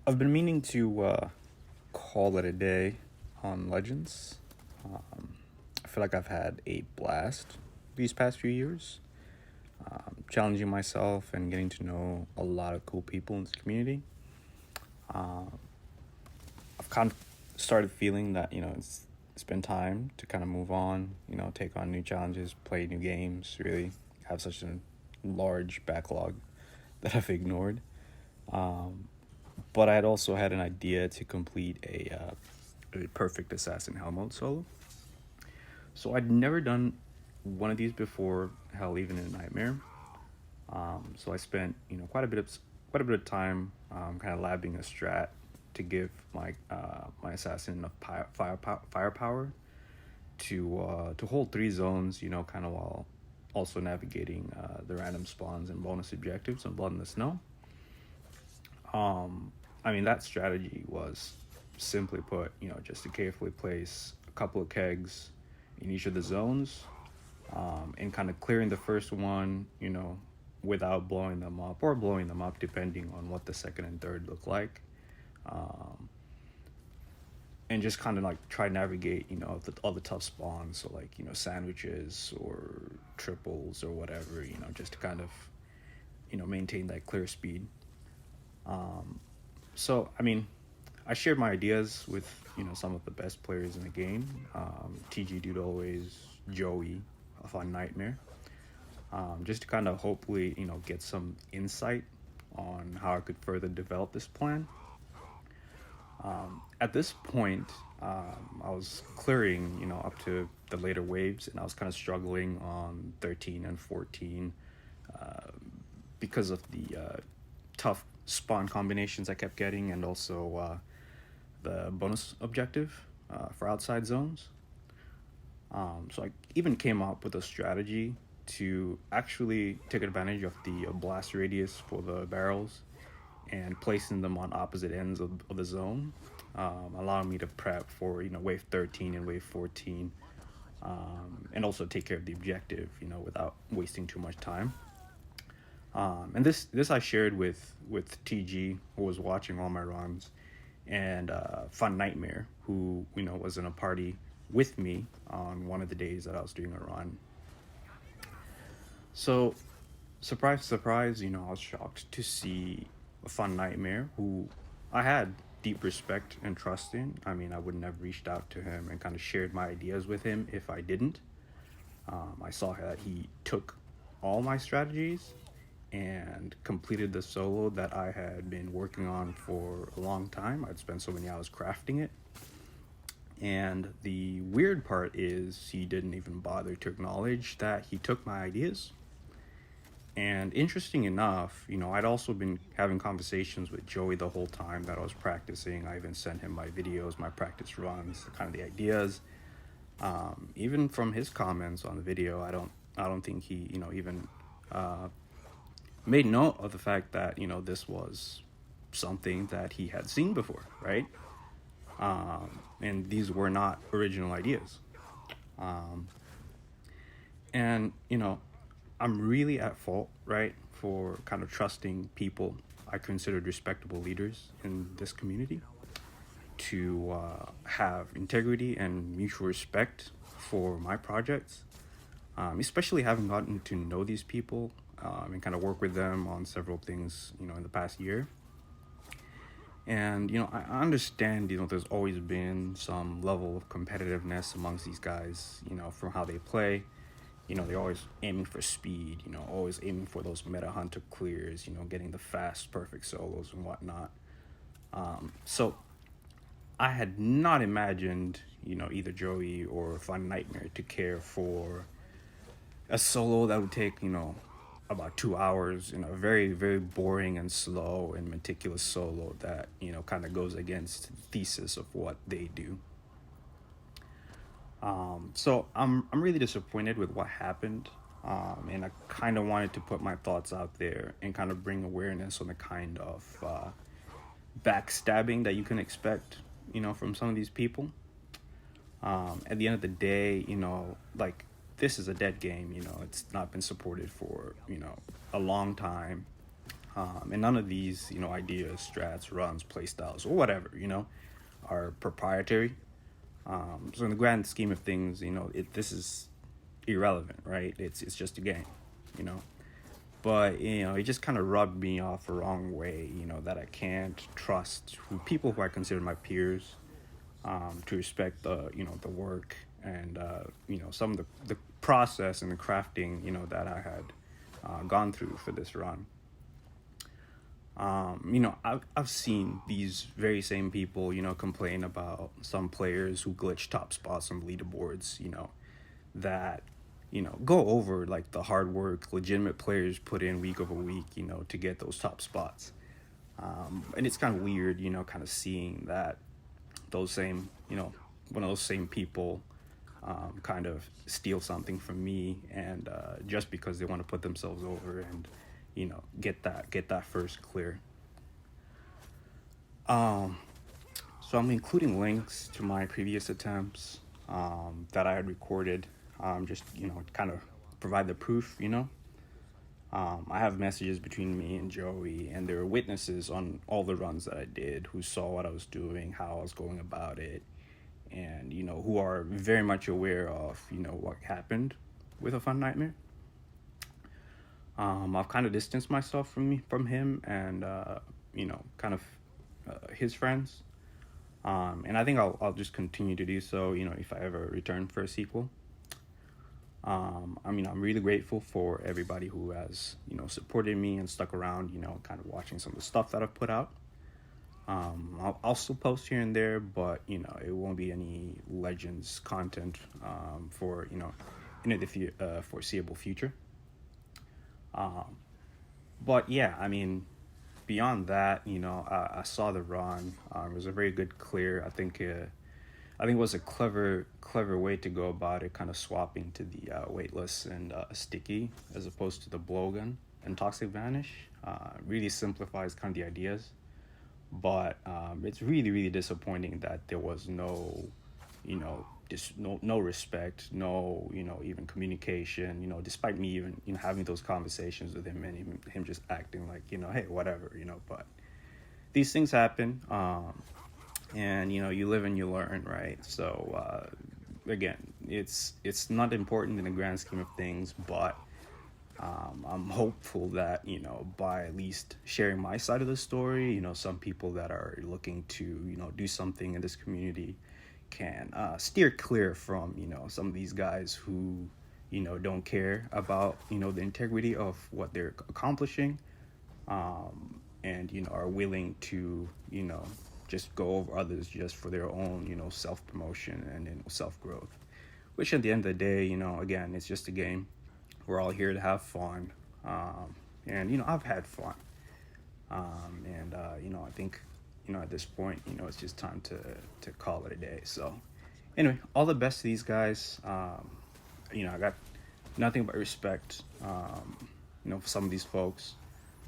I've been meaning to call it a day on Legends. I feel like I've had a blast these past few years, challenging myself and getting to know a lot of cool people in this community. I've kind of started feeling that it's been time to kind of move on. Take on new challenges, play new games. Really have such a large backlog that I've ignored. But I had also had an idea to complete a perfect assassin Hellmode solo. So I'd never done one of these before. Hell, even in Nightmare. So I spent quite a bit of time kind of labbing a strat to give my assassin enough firepower to hold three zones. Kind of while also navigating the random spawns and bonus objectives on Blood in the Snow. That strategy was simply put, just to carefully place a couple of kegs in each of the zones, and kind of clearing the first one, without blowing them up or blowing them up, depending on what the second and third look like. And just kind of like try to navigate, all the tough spawns. So like, sandwiches or triples or whatever, just to kind of, maintain that clear speed. So, I shared my ideas with, some of the best players in the game. TG Dude Always, Joey, a fun Nightmare. Just to kind of hopefully, get some insight on how I could further develop this plan. At this point, I was clearing, up to the later waves, and I was kind of struggling on 13 and 14 because of the tough spawn combinations I kept getting, and also the bonus objective for outside zones. So I even came up with a strategy to actually take advantage of the blast radius for the barrels and placing them on opposite ends of the zone, allowing me to prep for wave 13 and wave 14, and also take care of the objective without wasting too much time. And this I shared with TG, who was watching all my runs, and Fun Nightmare, who was in a party with me on one of the days that I was doing a run. So, surprise, surprise, I was shocked to see Fun Nightmare, who I had deep respect and trust in. I wouldn't have reached out to him and kind of shared my ideas with him if I didn't. I saw that he took all my strategies and completed the solo that I had been working on for a long time. I'd spent so many hours crafting it. And the weird part is he didn't even bother to acknowledge that he took my ideas. And interesting enough, I'd also been having conversations with Joey the whole time that I was practicing. I even sent him my videos, my practice runs, kind of the ideas. Even from his comments on the video, I don't think he, even made note of the fact that this was something that he had seen before, right? And these were not original ideas. And I'm really at fault, right, for kind of trusting people I considered respectable leaders in this community to have integrity and mutual respect for my projects, especially having gotten to know these people and kind of work with them on several things, in the past year. And, I understand, there's always been some level of competitiveness amongst these guys, from how they play. They're always aiming for speed, always aiming for those meta hunter clears, getting the fast, perfect solos and whatnot. So I had not imagined, either Joey or Fun Nightmare to care for a solo that would take, about 2 hours, a very, very boring and slow and meticulous solo that, kind of goes against the thesis of what they do. So I'm really disappointed with what happened, and I kind of wanted to put my thoughts out there and kind of bring awareness on the kind of backstabbing that you can expect, from some of these people. At the end of the day, like, this is a dead game. It's not been supported for a long time. And none of these, ideas, strats, runs, play styles, or whatever, are proprietary. So in the grand scheme of things, this is irrelevant, right? It's just a game, you know. But it just kind of rubbed me off the wrong way, that I can't trust people who I consider my peers, to respect the work and some of the process and the crafting that I had gone through for this run. I've seen these very same people, complain about some players who glitch top spots on leaderboards, that, go over like the hard work legitimate players put in week over week, to get those top spots. And it's kind of weird, kind of seeing that those same, one of those same people kind of steal something from me, and just because they want to put themselves over and get that first clear. So I'm including links to my previous attempts that I had recorded, just kind of provide the proof. I have messages between me and Joey, and there are witnesses on all the runs that I did who saw what I was doing, how I was going about it, and who are very much aware of what happened with A Fun Nightmare. I've kind of distanced myself from him and kind of his friends, and I think I'll just continue to do so. If I ever return for a sequel. I'm really grateful for everybody who has supported me and stuck around. Kind of watching some of the stuff that I've put out. I'll still post here and there, but it won't be any Legends content for in the foreseeable future. But yeah, beyond that, I saw the run. It was a very good clear. I think it was a clever way to go about it, kind of swapping to the weightless and sticky as opposed to the blowgun and toxic vanish. Really simplifies kind of the ideas, but it's really, really disappointing that there was no respect, no even communication. Despite me even having those conversations with him and even him just acting like hey, whatever. But these things happen. And you live and you learn, right? So again, it's not important in the grand scheme of things, but I'm hopeful that by at least sharing my side of the story, some people that are looking to do something in this community can steer clear from some of these guys who don't care about the integrity of what they're accomplishing, and are willing to just go over others just for their own self-promotion and self-growth, which at the end of the day, again, it's just a game. We're all here to have fun, and I've had fun, and I think at this point it's just time to call it a day. So anyway, all the best to these guys. I got nothing but respect for some of these folks.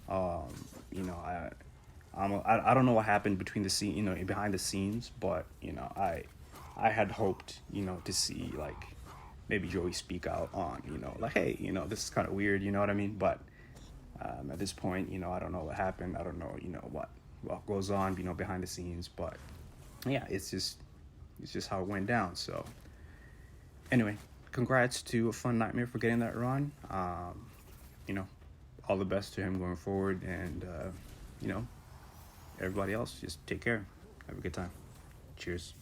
I don't know what happened between the scene, behind the scenes, but I had hoped to see like maybe Joey speak out on like, hey, this is kind of weird, you know what I mean? But at this point, I don't know what happened. I don't know what goes on behind the scenes, but yeah, it's just how it went down. So anyway, congrats to A Fun Nightmare for getting that run. All the best to him going forward, and everybody else, just take care. Have a good time. Cheers.